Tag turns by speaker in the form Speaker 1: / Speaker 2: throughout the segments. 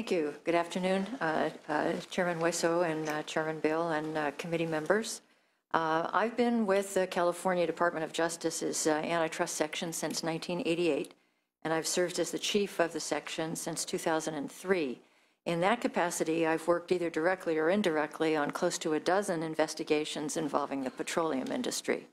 Speaker 1: Thank you. Good afternoon, Chairman Wesso and Chairman Bill and committee members. I've been with the California Department of Justice's antitrust section since 1988, and I've served as the chief of the section since 2003. In that capacity, I've worked either directly or indirectly on close to a dozen investigations involving the petroleum industry.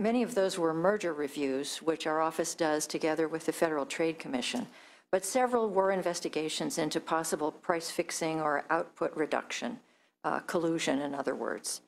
Speaker 1: Many of those were merger reviews, which our office does together with the Federal Trade Commission, but several were investigations into possible price fixing or output reduction, collusion in other words.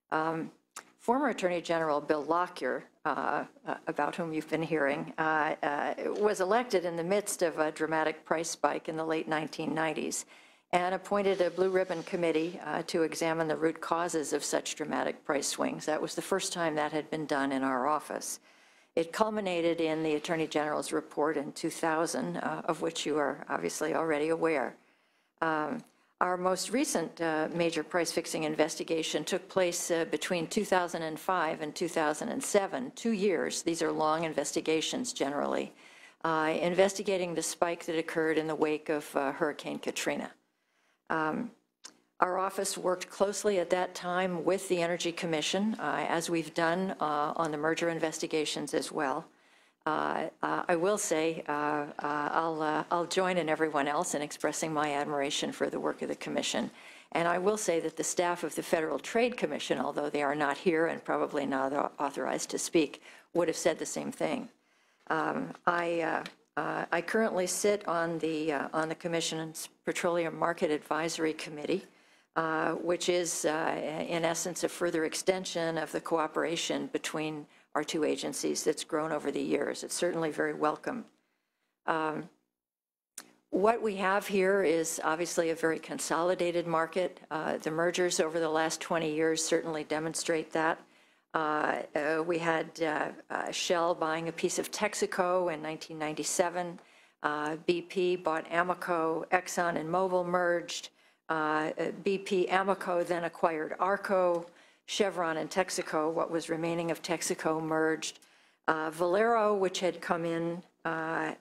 Speaker 1: Former Attorney General Bill Lockyer, about whom you've been hearing, was elected in the midst of a dramatic price spike in the late 1990s and appointed a blue ribbon committee to examine the root causes of such dramatic price swings. That was the first time that had been done in our office. It culminated in the Attorney General's report in 2000, of which you are obviously already aware. Our most recent major price-fixing investigation took place between 2005 and 2007, 2 years. These are long investigations generally, investigating the spike that occurred in the wake of Hurricane Katrina. Our office worked closely at that time with the Energy Commission, as we've done on the merger investigations as well. I will say I'll join in everyone else in expressing my admiration for the work of the Commission. And I will say that the staff of the Federal Trade Commission, although they are not here and probably not authorized to speak, would have said the same thing. I currently sit on the Commission's Petroleum Market Advisory Committee, which is, in essence, a further extension of the cooperation between our two agencies that's grown over the years. It's certainly very welcome. What we have here is obviously a very consolidated market. The mergers over the last 20 years certainly demonstrate that. We had Shell buying a piece of Texaco in 1997. BP bought Amoco, Exxon and Mobil merged. BP Amoco then acquired Arco. Chevron and Texaco, what was remaining of Texaco, merged. Valero, which had come in by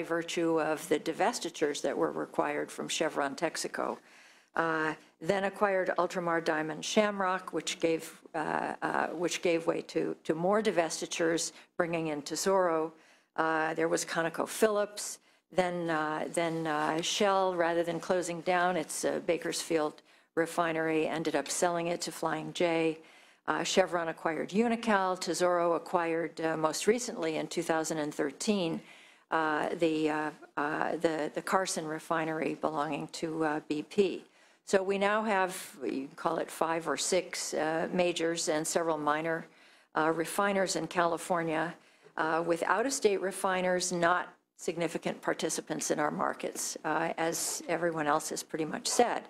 Speaker 1: virtue of the divestitures that were required from Chevron Texaco, then acquired Ultramar Diamond Shamrock, which gave way to more divestitures, bringing in Tesoro. There was ConocoPhillips. Then Shell, rather than closing down its Bakersfield refinery, ended up selling it to Flying J. Chevron acquired Unocal. Tesoro acquired, most recently in 2013, the Carson refinery belonging to BP. So we now have, you can call it 5 or 6 majors and several minor refiners in California, with out-of-state refiners not significant participants in our markets, as everyone else has pretty much said.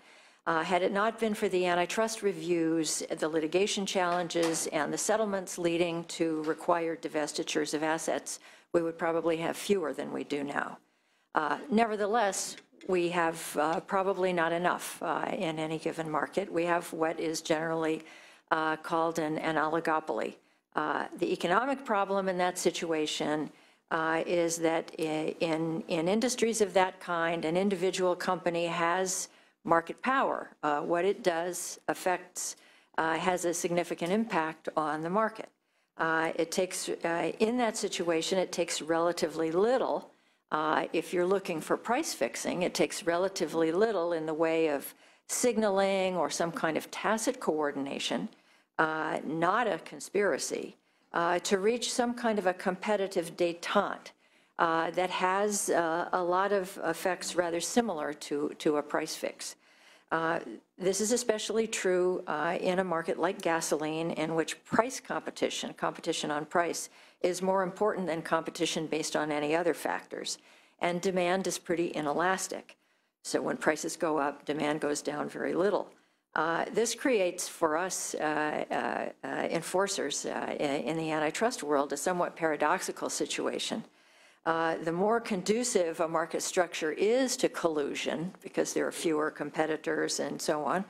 Speaker 1: Had it not been for the antitrust reviews, the litigation challenges, and the settlements leading to required divestitures of assets, we would probably have fewer than we do now. Nevertheless, we have probably not enough in any given market. We have what is generally called an oligopoly. The economic problem in that situation is that in industries of that kind, an individual company has market power. What it does affects, has a significant impact on the market. It takes, in that situation, it takes relatively little. If you're looking for price fixing, it takes relatively little in the way of signaling or some kind of tacit coordination, not a conspiracy, to reach some kind of a competitive détente that has a lot of effects rather similar to a price fix. This is especially true in a market like gasoline, in which price competition on price, is more important than competition based on any other factors. And demand is pretty inelastic. So when prices go up, demand goes down very little. This creates for us enforcers in the antitrust world a somewhat paradoxical situation. The more conducive a market structure is to collusion, because there are fewer competitors and so on,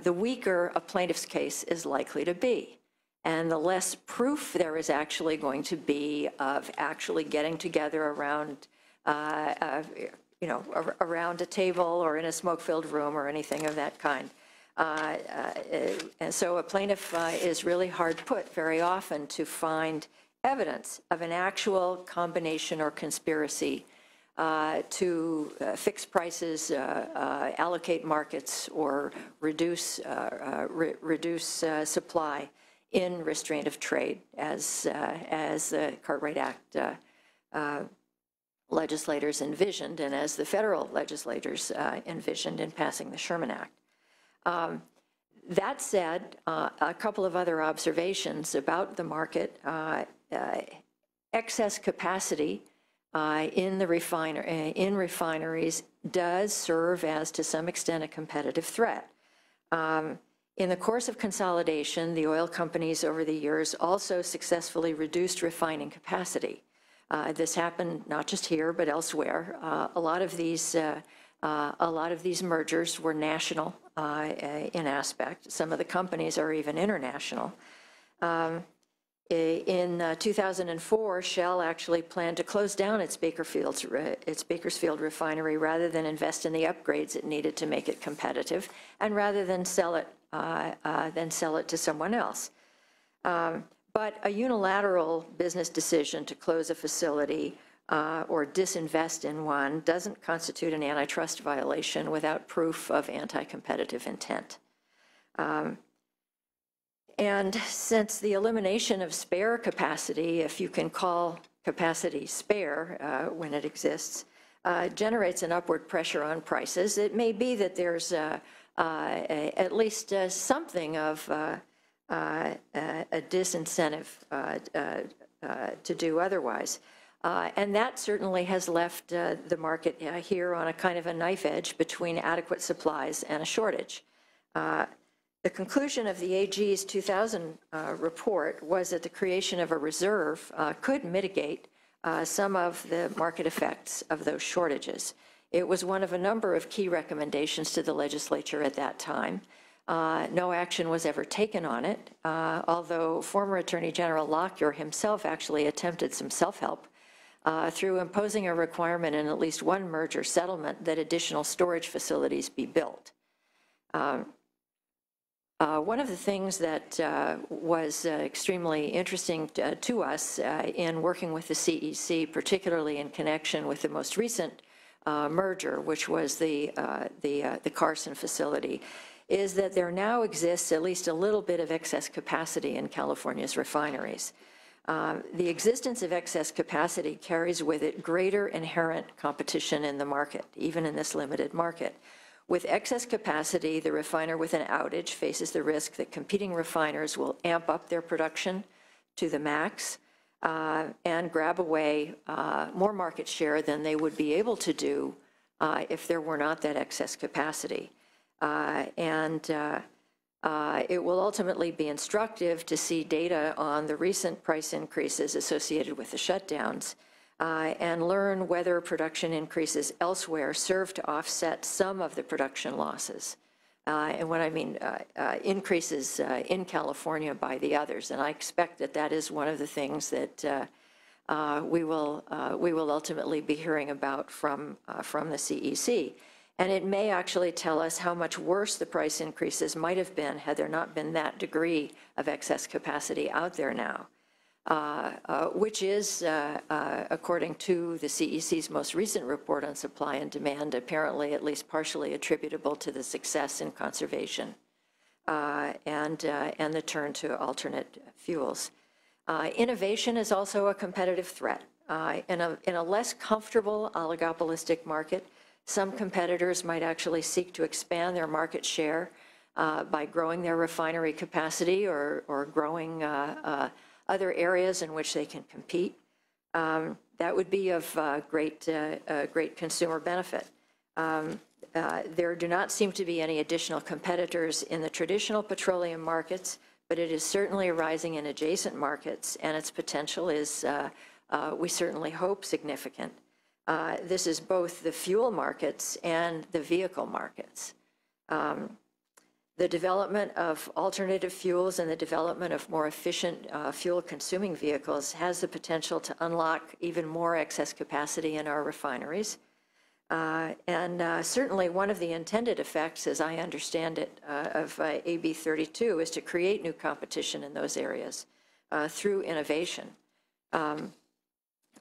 Speaker 1: the weaker a plaintiff's case is likely to be. And the less proof there is actually going to be of actually getting together around around a table or in a smoke-filled room or anything of that kind. And so a plaintiff is really hard put very often to find evidence of an actual combination or conspiracy to fix prices, allocate markets, or reduce supply in restraint of trade, as the Cartwright Act legislators envisioned, and as the federal legislators envisioned in passing the Sherman Act. That said, a couple of other observations about the market. Excess capacity in refineries does serve as, to some extent, a competitive threat. In the course of consolidation, the oil companies over the years also successfully reduced refining capacity. This happened not just here, but elsewhere. A lot of these mergers were national in aspect. Some of the companies are even international. In 2004, Shell actually planned to close down its Bakersfield refinery rather than invest in the upgrades it needed to make it competitive, and rather than sell it to someone else. But a unilateral business decision to close a facility or disinvest in one doesn't constitute an antitrust violation without proof of anti-competitive intent. And since the elimination of spare capacity, if you can call capacity spare when it exists, generates an upward pressure on prices, it may be that there's at least something of a disincentive to do otherwise. And that certainly has left the market here on a kind of a knife edge between adequate supplies and a shortage. The conclusion of the AG's 2000 report was that the creation of a reserve could mitigate some of the market effects of those shortages. It was one of a number of key recommendations to the legislature at that time. No action was ever taken on it, although former Attorney General Lockyer himself actually attempted some self-help through imposing a requirement in at least one merger settlement that additional storage facilities be built. One of the things that was extremely interesting to us in working with the CEC, particularly in connection with the most recent merger, which was the Carson facility, is that there now exists at least a little bit of excess capacity in California's refineries. The existence of excess capacity carries with it greater inherent competition in the market, even in this limited market. With excess capacity, the refiner with an outage faces the risk that competing refiners will amp up their production to the max and grab away more market share than they would be able to do if there were not that excess capacity. It will ultimately be instructive to see data on the recent price increases associated with the shutdowns and learn whether production increases elsewhere serve to offset some of the production losses. And when I mean increases in California by the others, and I expect that that is one of the things that we will ultimately be hearing about from the CEC. And it may actually tell us how much worse the price increases might have been had there not been that degree of excess capacity out there now, which is, according to the CEC's most recent report on supply and demand, apparently at least partially attributable to the success in conservation and the turn to alternate fuels. Innovation is also a competitive threat. In a less comfortable oligopolistic market, some competitors might actually seek to expand their market share by growing their refinery capacity or growing other areas in which they can compete. That would be of great consumer benefit. There do not seem to be any additional competitors in the traditional petroleum markets, but it is certainly arising in adjacent markets, and its potential is, we certainly hope, significant. This is both the fuel markets and the vehicle markets. The development of alternative fuels and the development of more efficient fuel-consuming vehicles has the potential to unlock even more excess capacity in our refineries. Certainly one of the intended effects, as I understand it, of AB 32 is to create new competition in those areas through innovation.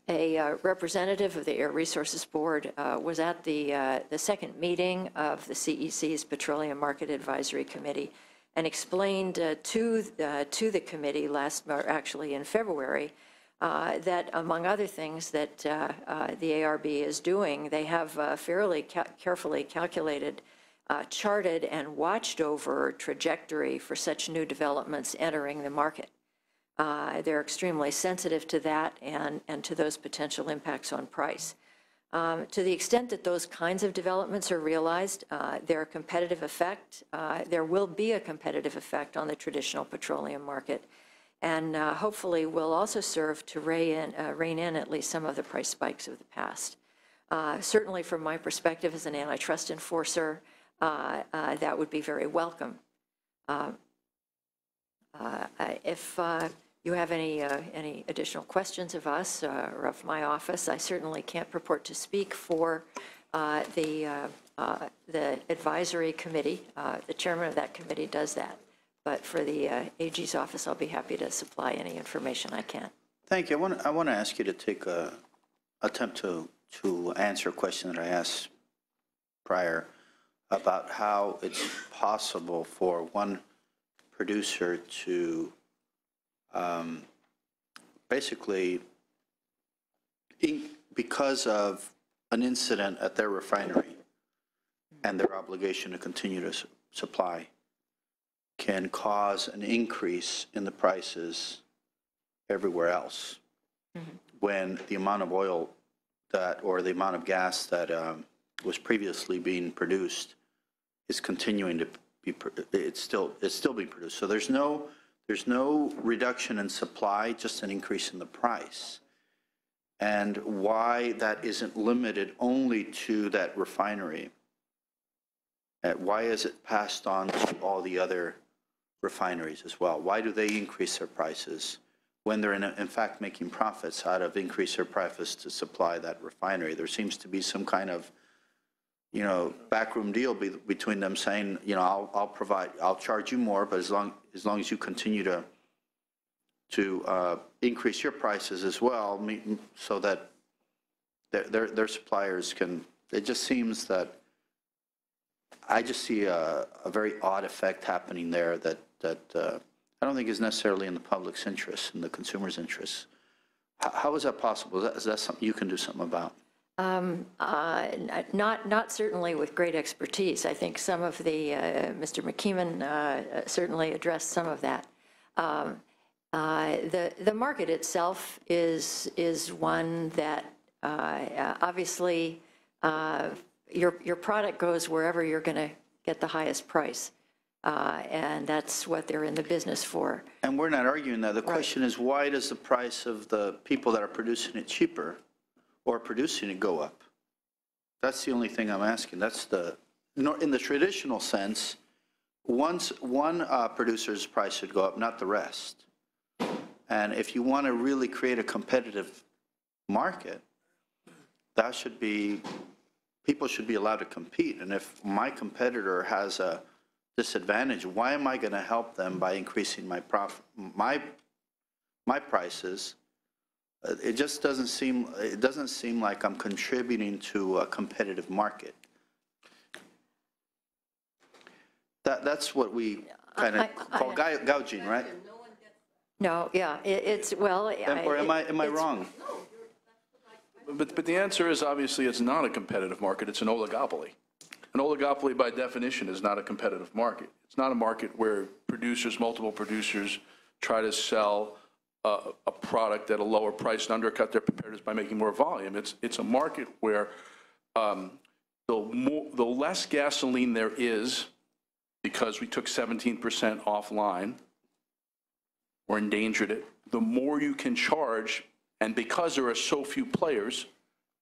Speaker 1: A representative of the Air Resources Board was at the second meeting of the CEC's Petroleum Market Advisory Committee and explained to the committee actually in February, that among other things that the ARB is doing, they have a fairly carefully calculated, charted and watched over trajectory for such new developments entering the market. They're extremely sensitive to that and to those potential impacts on price. To the extent that those kinds of developments are realized, their competitive effect, there will be a competitive effect on the traditional petroleum market, and hopefully will also serve to rein in at least some of the price spikes of the past. Certainly from my perspective as an antitrust enforcer, that would be very welcome. If you have any additional questions of us or of my office, I certainly can't purport to speak for the advisory committee. The chairman of that committee does that. But for the AG's office, I'll be happy to supply any information I can.
Speaker 2: Thank you. I want to ask you to take a attempt to answer a question that I asked prior about how it's possible for one producer to basically, because of an incident at their refinery and their obligation to continue to supply, can cause an increase in the prices everywhere else, when the amount of oil that, or the amount of gas that was previously being produced is continuing to be, it's still being produced. So there's no reduction in supply, just an increase in the price. And why that isn't limited only to that refinery? Why is it passed on to all the other refineries as well? Why do they increase their prices when they're in fact making profits out of increase their profits to supply that refinery? There seems to be some kind of, you know, backroom deal between them saying, you know, I'll charge you more, but as long as you continue to increase your prices as well, so that their suppliers can. It just seems that I just see a very odd effect happening there that I don't think is necessarily in the public's interest, in the consumer's interest. How is that possible? Is that something you can do something about?
Speaker 1: Not certainly with great expertise. I think some of the, Mr. McKeeman certainly addressed some of that. The market itself is one that obviously your product goes wherever you're going to get the highest price. And that's what they're in the business for. And
Speaker 2: we're not arguing that. The question is, why does the price of the people that are producing it cheaper or producing it go up? That's the only thing I'm asking. That's the, in the traditional sense, one producer's price should go up, not the rest. And if you want to really create a competitive market, that should be, people should be allowed to compete. And if my competitor has a disadvantage, why am I going to help them by increasing my profit, my prices? It just doesn't seem, like I'm contributing to a competitive market. That's what we kind of call gouging, right?
Speaker 1: No, yeah, it's, well.
Speaker 2: Or am I wrong?
Speaker 3: But the answer is, obviously, it's not a competitive market. It's an oligopoly. An oligopoly, by definition, is not a competitive market. It's not a market where multiple producers, try to sell a product at a lower price and undercut their competitors by making more volume. It's a market where the less gasoline there is, because we took 17% offline or endangered it, the more you can charge. And because there are so few players,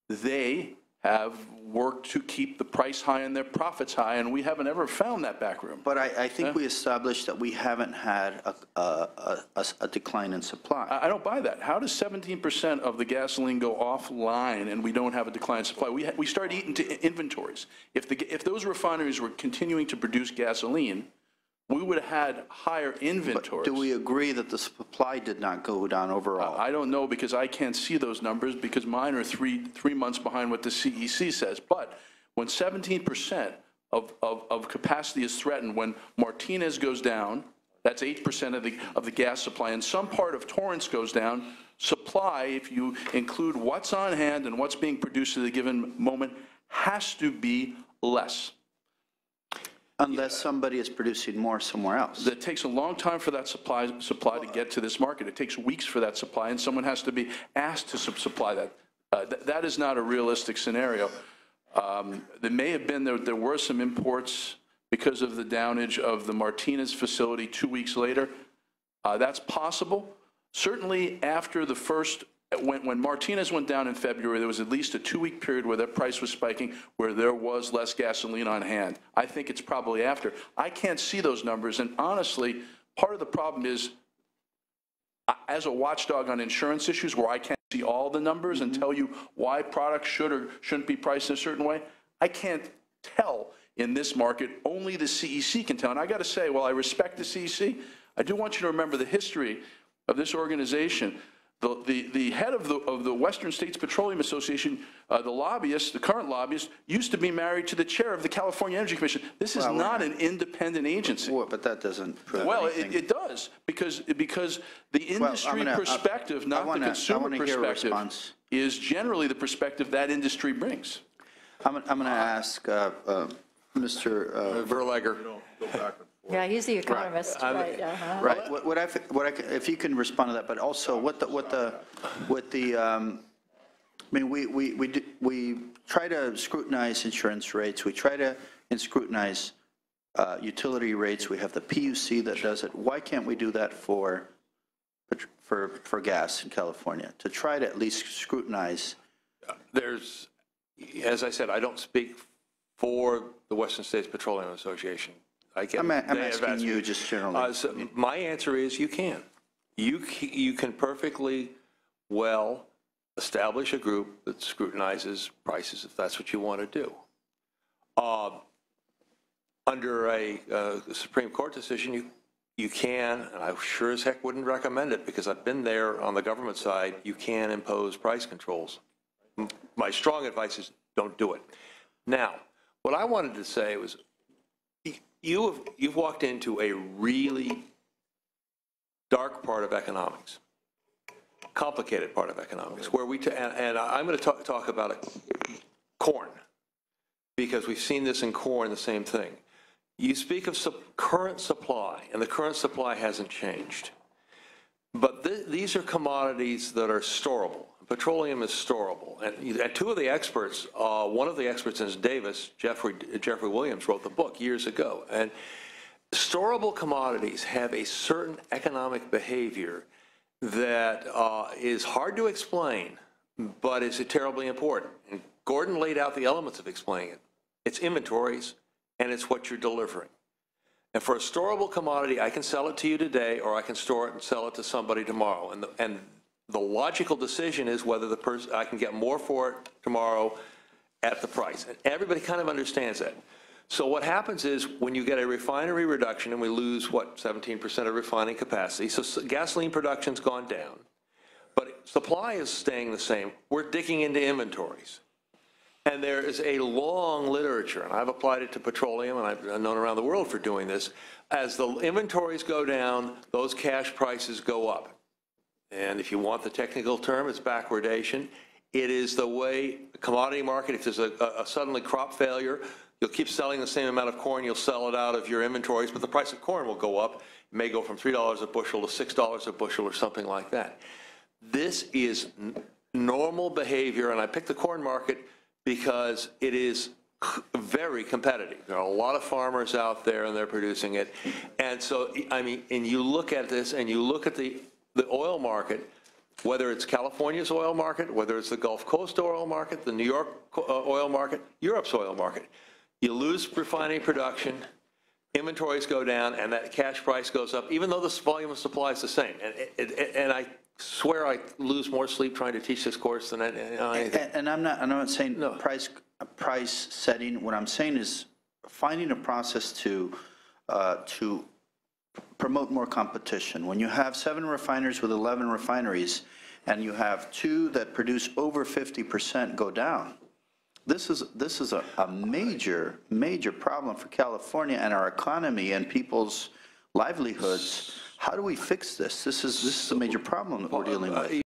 Speaker 3: they have worked to keep the price high and their profits high, and we haven't ever found that back room.
Speaker 2: But I think we established that we haven't had a decline in supply.
Speaker 3: I don't buy that. How does 17% of the gasoline go offline and we don't have a decline in supply? We start eating to inventories. If those refineries were continuing to produce gasoline, we would have had higher inventories.
Speaker 2: But do we agree that the supply did not go down overall?
Speaker 3: I don't know, because I can't see those numbers, because mine are three months behind what the CEC says. But when 17% of capacity is threatened, when Martinez goes down, that's 8% of the gas supply, and some part of Torrance goes down, supply, if you include what's on hand and what's being produced at a given moment, has to be less.
Speaker 2: Unless somebody is producing more somewhere else.
Speaker 3: It takes a long time for that supply to get to this market. It takes weeks for that supply, and someone has to be asked to supply that. That is not a realistic scenario. There may have been, there were some imports because of the downage of the Martinez facility 2 weeks later. That's possible. Certainly after the first, when Martinez went down in February, there was at least a 2-week period where that price was spiking, where there was less gasoline on hand. I think it's probably after. I can't see those numbers, and honestly, part of the problem is, as a watchdog on insurance issues, where I can't see all the numbers and tell you why products should or shouldn't be priced in a certain way, I can't tell in this market. Only the CEC can tell. And I got to say, while I respect the CEC, I do want you to remember the history of this organization. The head of the Western States Petroleum Association, the lobbyist, the current lobbyist, used to be married to the chair of the California Energy Commission. This is not an independent agency.
Speaker 2: Well, but that doesn't prove
Speaker 3: well,
Speaker 2: anything.
Speaker 3: it does, because the industry perspective, not the consumer perspective, is generally the perspective that industry brings.
Speaker 2: I'm going to ask Mr.
Speaker 4: Verlager.
Speaker 1: Yeah, he's the economist, right?
Speaker 2: Right. If you can respond to that, but also I mean, we try to scrutinize insurance rates. We try to scrutinize utility rates. We have the PUC that does it. Why can't we do that for gas in California, to try to at least scrutinize?
Speaker 4: There's, as I said, I don't speak for the Western States Petroleum Association. I'm
Speaker 2: asking you just generally.
Speaker 4: So my answer is you can. You can perfectly well establish a group that scrutinizes prices if that's what you want to do. Under a Supreme Court decision, you can, and I sure as heck wouldn't recommend it because I've been there on the government side, you can impose price controls. My strong advice is don't do it. Now, what I wanted to say was, you've walked into a really dark part of economics, complicated part of economics, where and I'm going to talk about corn, because we've seen this in corn, the same thing. You speak of current supply, and the current supply hasn't changed. But these are commodities that are storable. Petroleum is storable. And two of the experts, one of the experts is Davis, Jeffrey Williams, wrote the book years ago. And storable commodities have a certain economic behavior that is hard to explain, but is terribly important. And Gordon laid out the elements of explaining it. It's inventories, and it's what you're delivering. And for a storable commodity, I can sell it to you today, or I can store it and sell it to somebody tomorrow. And the logical decision is whether I can get more for it tomorrow at the price. And everybody kind of understands that. So what happens is when you get a refinery reduction, and we lose, 17% of refining capacity, so gasoline production's gone down, but supply is staying the same, we're digging into inventories. And there is a long literature, and I've applied it to petroleum, and I've known around the world for doing this. As the inventories go down, those cash prices go up. And if you want the technical term, it's backwardation. It is the way the commodity market, if there's a suddenly crop failure, you'll keep selling the same amount of corn, you'll sell it out of your inventories, but the price of corn will go up. It may go from $3 a bushel to $6 a bushel or something like that. This is normal behavior, and I picked the corn market because it is very competitive. There are a lot of farmers out there, and they're producing it. And so, I mean, and you look at this, and you look at the oil market, whether it's California's oil market, whether it's the Gulf Coast oil market, the New York oil market, Europe's oil market. You lose refining production, inventories go down, and that cash price goes up, even though the volume of supply is the same. And I swear I lose more sleep trying to teach this course than anything.
Speaker 2: And I'm not saying price setting. What I'm saying is finding a process to promote more competition. When you have 7 refiners with 11 refineries, and you have 2 that produce over 50% go down, this is a major problem for California and our economy and people's livelihoods. How do we fix this? This is a major problem that we're dealing with.